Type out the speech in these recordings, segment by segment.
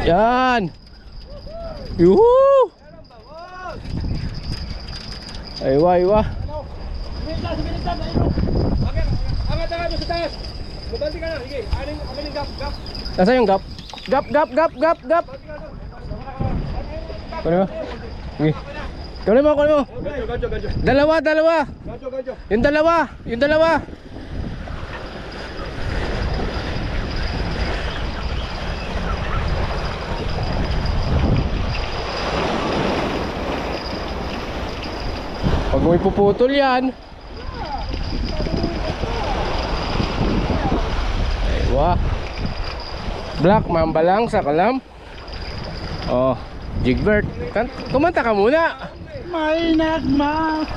Yan. Yuhu. Aywa, aywa. Angat sa taas. Mabanti ka na. Sige, aling gap. Nasaan yung gap? Gap. Kunin mo. Sige. Kunin mo. Gancho. Dalawa. Gancho. Yung dalawa. Pag mo ipuputol yan. Aywa. Black mamba lang sa kalam. Oh, Jigbert. Kumanta ka muna. May nagma.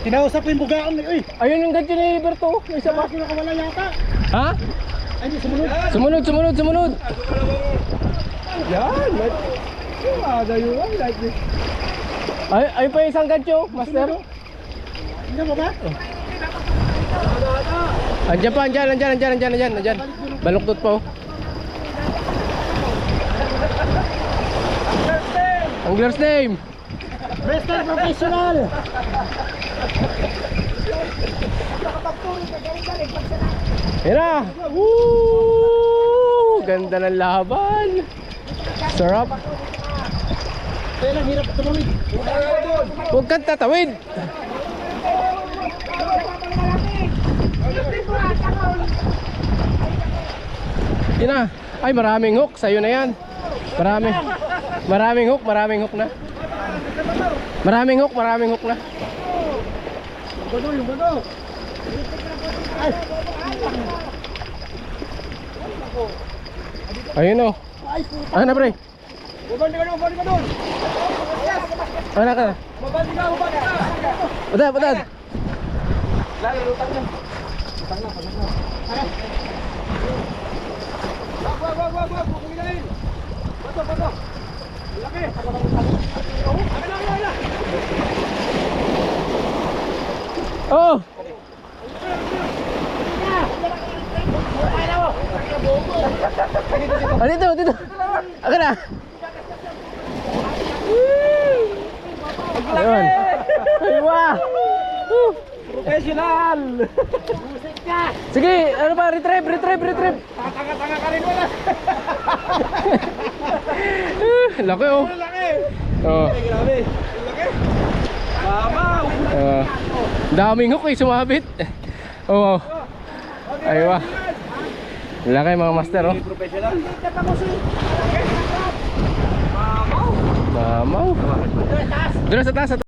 Kinausap ko yung bugaan ni. Uy, Ayun yung ganyan ni Berto. May isa pa. bakit nakawala yata? Ha? Ay, di, sumunod. Sumunod. Yan, like. Yung ada yun, like this. Ay pa isang gancho, master. Hindi mo ba? Andiyan pa, andyan. Baluktot pa oh. Angler's name. Mr. Professional. Yan na. Woo! Ganda ng laban. Sarap. Kaya lang hirap tumawid. Huwag kang tatawid. Yan na. Ay, maraming hook. Sa'yo na yan. Maraming hook na. Maraming hook na. Yung bado. Ay. Ayun oh. Ano na pre? Mabanti ka doon. Ano ka? Mabanti ka. Badad. Lalo, lutang na. Wag. Kumilain. Bato. Laki. Akin. Oh! Dito. Akin na. Ayun. Aywa. Professional. Sige, ano ba? Retrieve. Tanga ka rin wala. Laki oh. Laki. Oh. Grabe. Laki. Mamaw. Daming hook sumabit. Oh. Aywa. Laki mga master oh. Professional. Mamaw. Doon sa taas.